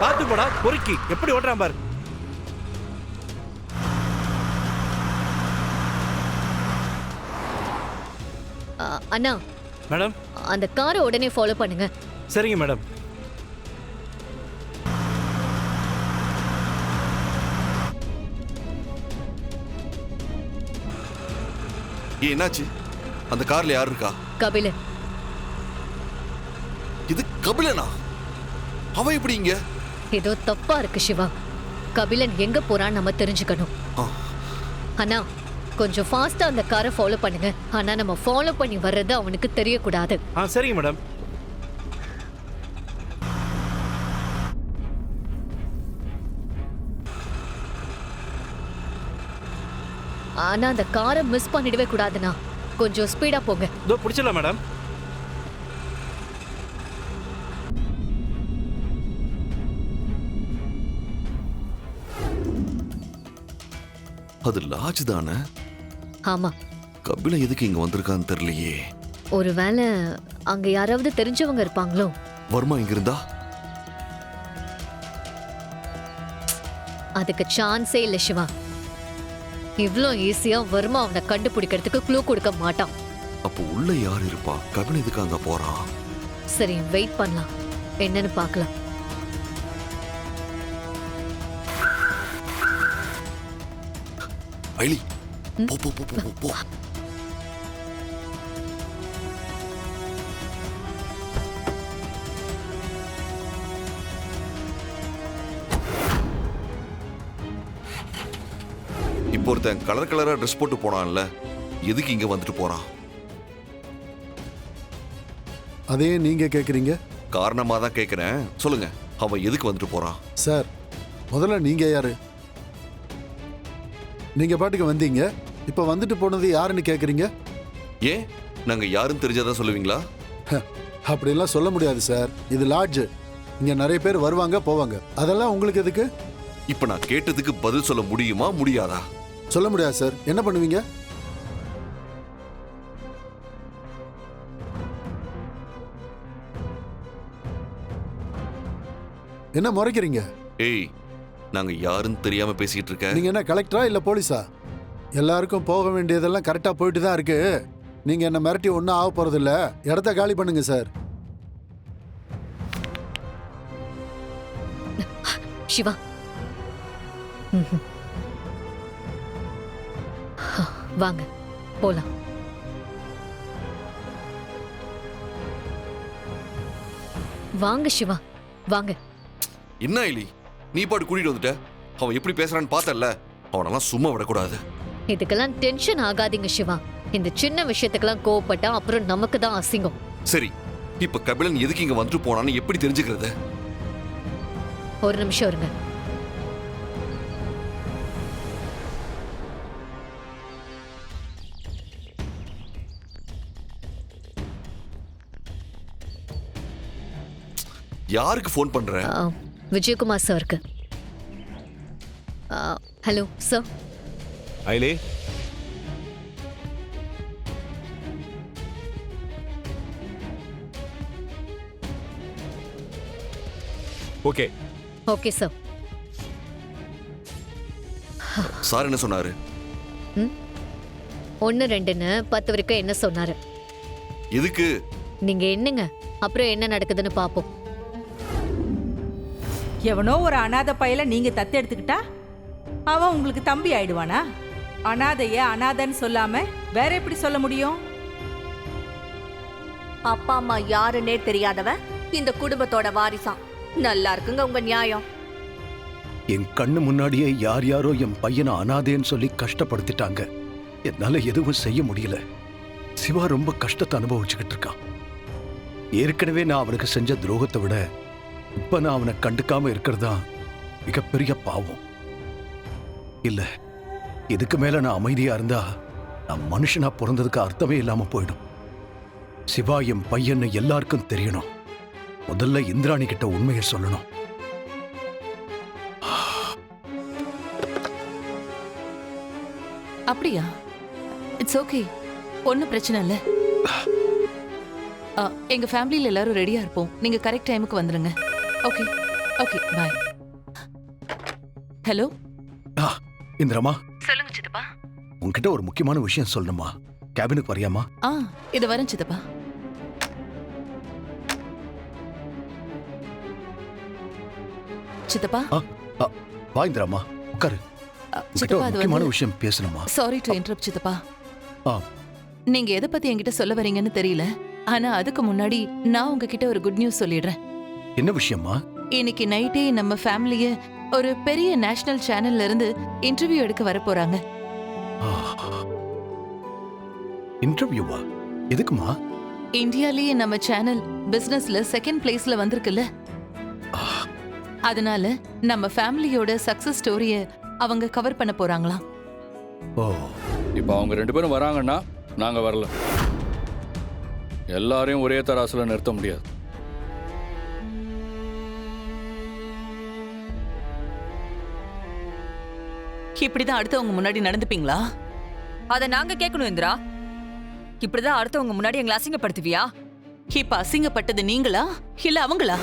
பார்த்து போடா பொறுக்கி எப்படி ஓட்டுறான் பாரு. அண்ணா மேடம் அந்த காரை உடனே ஃபாலோ பண்ணுங்க. சரிங்க மேடம். என்னாச்சு? அந்த கார்ல யார் இருக்கா? கபிலன். இது கபிலனா? அவன் எப்படி இங்க? ஏதோ தப்பா இருக்கு சிவா. கபிலன் எங்க போறான்னு நம்ம தெரிஞ்சுக்கணும். அண்ணா கொஞ்சம் ஃபாஸ்டா அந்த காரை ஃபாலோ பண்ணுங்க. ஆனா நம்ம ஃபாலோ பண்ணி வர்றது அவனுக்கு தெரியக்கூடாது. சரிங்க மேடம். ஆனா அந்த காரை மிஸ் பண்ணிடவே கூடாதுண்ணா. கொஞ்சம் ஸ்பீடா போங்க. இதோ பிடிச்சிடலாம் மேடம். அது லாட்ஜ் தானே? ஆமா. கபில எதுக்கு இங்க வந்திருக்கான்னு தெரியலையே. ஒருவேளை அங்க யாராவது தெரிஞ்சவங்க இருப்பாங்களோ? வர்மா இங்க இருந்தா? அதுக்கு சான்ஸே இல்ல சிவா. இவ்ளோ ஈஸியா வர்மா அவனை கண்டுபிடிக்கிறதுக்கு க்ளூ கொடுக்க மாட்டான். அப்போ உள்ள யார் இருப்பா? கபில எதுக்கு அங்க போறான்? சரி வெயிட் பண்ணலாம், என்னன்னு பார்க்கலாம். ஐலி போ போ போ போ போ. இப்போ ஒருத்தன் கலர் கலரா ட்ரெஸ் போட்டு போனான்ல, எதுக்கு இங்க வந்துட்டு போறான்? அதே நீங்க கேக்குறீங்க? காரணமா தான் கேக்குறேன், சொல்லுங்க. அவன் எதுக்கு வந்துட்டு போறான்? சார் முதல்ல நீங்க யாரு? நீங்க பாட்டுக்கு வந்தீங்க, இப்ப வந்துட்டு போனது யாருன்னு கேக்குறீங்க? ஏன் நாங்க யாருன்னு தெரிஞ்சாதான் சொல்லுவீங்களா? அப்படிலாம் சொல்ல முடியாது சார். இது லாட்ஜ், இங்க நிறைய பேர் வருவாங்க போவாங்க. அதெல்லாம் உங்களுக்கு எதுக்கு? இப்ப நான் கேட்டதுக்கு பதில் சொல்ல முடியுமா முடியாதா? சொல்ல முடியாது சார். என்ன பண்ணுவீங்க? என்ன முறைக்கிறீங்க? ஏய், நாங்க யாருன்னு தெரியாம பேசிட்டு இருக்க. நீங்க என்ன கலெக்டரா இல்ல போலீஸா? எல்லாருக்கும் போக வேண்டியதெல்லாம் கரெக்டா போயிட்டு தான் இருக்கு. நீங்க என்ன மிரட்டி ஒன்னும் ஆக போறது இல்ல. இடத்த காலி பண்ணுங்க சார். சிவா வாங்க போலாம். வாங்க சிவா வாங்க. என்ன ஐலி, நீ பாட்டு கூட்டிட்டு வந்துட்ட? அவன் எப்படி பேசுறான்னு பார்த்தல, அவனெல்லாம் சும்மா விடக்கூடாது. இதுக்கெல்லாம் டென்ஷன் ஆகாதீங்க சிவா. இந்த சின்ன விஷயத்துக்கெல்லாம் கோவப்பட்டா அப்புறம் நமக்கு தான் அசிங்கம். சரி, இப்ப கபிலன் எதுக்கு இங்க வந்துட்டு போனான்னு எப்படி தெரிஞ்சுக்கிறது? ஒரு நிமிஷம் இருங்க. யாருக்கு ஃபோன் பண்ற? விஜயகுமார் சாருக்கு. Hello sir. ஐலே ஓகே. Okay sir. சார் என்ன சொன்னாரு? 1 2ன்னு 10 வரைக்கும் என்ன சொன்னாரு? எதுக்கு? நீங்க என்னங்க, அப்புறம் என்ன நடக்குதுன்னு பாப்போம். எவனோ ஒரு அனாதை பையல நீங்க தத்து எடுத்துக்கிட்டா அவன் உங்களுக்கு தம்பி ஆயிடுவானா? அனாதைய அனாதைன்னு சொல்லாம வேற எப்படி சொல்ல முடியும்? அப்பா அம்மா யாருன்னே தெரியாதவன் இந்த குடும்பத்தோட வாரிசான். நல்லா இருக்குங்க உங்க நியாயம். என் கண்ணு முன்னாடியே யார் யாரோ என் பையனை அனாதேன்னு சொல்லி கஷ்டப்படுத்திட்டாங்க. என்னால எதுவும் செய்ய முடியல. சிவா ரொம்ப கஷ்டத்தை அனுபவிச்சுக்கிட்டு இருக்கான். ஏற்கனவே நான் அவனுக்கு செஞ்ச துரோகத்தை விட இப்ப நான் அவனை கண்டுக்காம இருக்கிறதா மிகப்பெரிய பாவம். இல்ல, இதுக்கு மேல நான் அமைதியா இருந்தா நான் மனுஷனா பிறந்ததுக்கு அர்த்தமே இல்லாம போயிடும். சிவா என் பையன்னு எல்லாருக்கும் தெரியணும். முதல்ல இந்திராணி கிட்ட உண்மையை சொல்லணும். அப்படியா? இட்ஸ் ஓகே, ஒன்னும் பிரச்சனை இல்ல. எங்க ஃபேமிலியில எல்லாரும் ரெடியா இருப்போம். நீங்க கரெக்ட் டைமுக்கு வந்துருங்க. ஓகே. Okay bye. ஹலோ, இந்திரமா, சொல்லுங்க சித்தப்பா. உன்கிட்ட ஒரு முக்கியமான விஷயம் சொல்லணுமா? கேபினுக்கு வரியாமா? இது வரேன் சித்தப்பா. சித்தப்பா, வா இந்திரமா, உட்காரு. உன்கிட்ட சித்தப்பா, ஒரு அது முக்கியமான வந்து விஷயம் பேசணுமா? சாரி டு இன்டரப்ட் சித்தப்பா. ஆ, நீங்க எதை பத்தி என்கிட்ட சொல்ல வரீங்கன்னு தெரியல. ஆனா அதுக்கு முன்னாடி நான் உங்ககிட்ட ஒரு குட் நியூஸ் சொல்லிடுறேன். என்ன விஷயமா? இன்னைக்கு நைட்டே நம்ம ஃபேமிலிய ஒரு பெரிய நேஷனல் சேனல்ல இருந்து இன்டர்வியூ எடுக்க வர போறாங்க. இன்டர்வியூவா? எதுக்குமா? இந்தியாலயே நம்ம சேனல் பிசினஸ்ல செகண்ட் பிளேஸ்ல வந்திருக்குல்ல. அதனால நம்ம ஃபேமிலியோட சக்சஸ் ஸ்டோரிய அவங்க கவர் பண்ண போறாங்களாம். ஓ, இப்போ அவங்க 2 பேரும் வராங்கன்னா நாங்க வரல. எல்லாரையும் ஒரே தராசுல நிறுத்த முடியாது. இப்படிதான் அடுத்தவங்க முன்னாடி நடந்துப்பீங்களா? அத நாங்க கேட்கணும் இந்திரா. இப்படிதான் அடுத்தவங்க முன்னாடி எங்களை அசிங்கப்படுத்துவியா? இப்ப அசிங்கப்பட்டது நீங்களா இல்ல அவங்களா?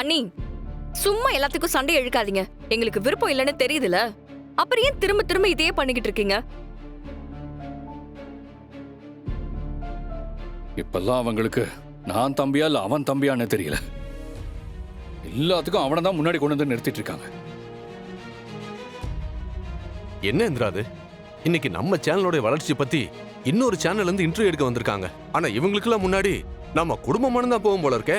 அண்ணி, சும்மா எல்லாத்துக்கும் சண்டை இழுக்காதீங்க. எங்களுக்கு விருப்பம் இல்லைன்னு தெரியுதுல, அப்புறம் ஏன் திரும்ப திரும்ப இதையே பண்ணிக்கிட்டு இருக்கீங்க? இப்பெல்லாம் அவங்களுக்கு நான் தம்பியா இல்ல அவன் தம்பியான்னு தெரியல. எல்லாத்துக்கும் அவனை தான் முன்னாடி கொண்டு வந்து நிறுத்திட்டு இருக்காங்க. என்ன இந்திரா அது? இன்னைக்கு நம்ம சேனலோட வளர்ச்சி பத்தி இன்னொரு சேனல்ல இருந்து இன்டர்வியூ எடுக்க வந்திருக்காங்க. ஆனா இவங்களுக்குலாம் முன்னாடி நம்ம குடும்பமானு தான் போகும் போல இருக்கே.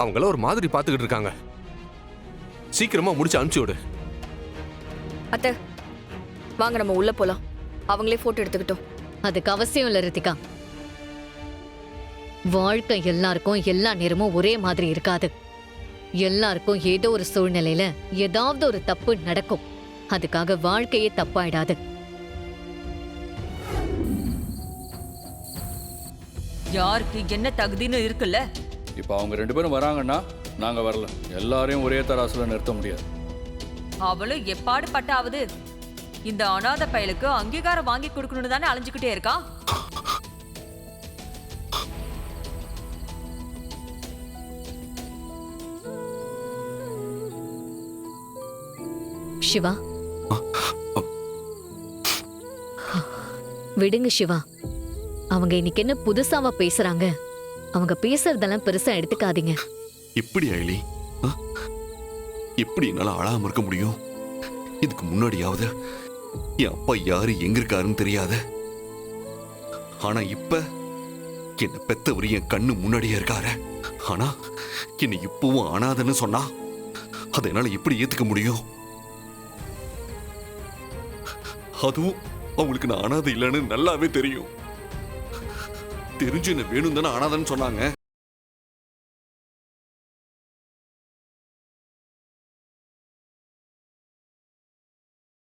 அவங்கள ஒரு மாதிரி பாத்துக்கிட்டு இருக்காங்க. சீக்கிரமா முடிச்சு அனுப்பிச்சு விடு. அத்தை, வாங்க நம்ம உள்ள போலாம். அவங்களே போட்டோ எடுத்துக்கிட்டோம். அதுக்கு அவசியம் இல்ல ரித்திகா. வாழ்க்கை எல்லாருக்கும் எல்லா நேரமும் ஒரே மாதிரி இருக்காது. எல்லாருக்கும் ஏதோ ஒரு சூழ்நிலையில ஏதாவது ஒரு தப்பு நடக்கும். அதுக்காக வாழ்க்கையே தப்பாயிடாது. யாருக்கு என்ன தகுதின்னு இருக்குல்ல. இப்போ அவங்க 2 பேரும் வராங்கன்னா நாங்க வரல. எல்லாரையும் ஒரே தராசுல நிறுத்த முடியாது. அவளும் எப்பாடு பட்டாவது இந்த அனாதை பயலுக்கு அங்கீகாரம் வாங்கி கொடுக்கணும்னு தானே அலைஞ்சுக்கிட்டே இருக்கா. சிவா, விடுங்க சிவா. அவங்க இன்னைக்கு என்ன புதுசாவா பேசுறாங்க? அவங்க பேசுறதெல்லாம் பெருசா எடுத்துக்காதீங்க. எப்படி ஐலி? எப்படி என்னால அழாம இருக்க முடியும்? இதுக்கு முன்னாடியாவது என் அப்பா யாரு எங்க இருக்காருன்னு தெரியாத. ஆனா இப்ப என்ன பெத்தவர் என் கண்ணு முன்னாடியே இருக்காரு. ஆனா என்ன இப்பவும் அனாதைன்னு சொன்னா அதை என்னால எப்படி ஏத்துக்க முடியும்? அதுவும் அவங்களுக்கு நான் அனாதை இல்லைன்னு நல்லாவே தெரியும். தெரிஞ்சு என்ன வேணும் தானே அனாதைன்னு சொன்னாங்க.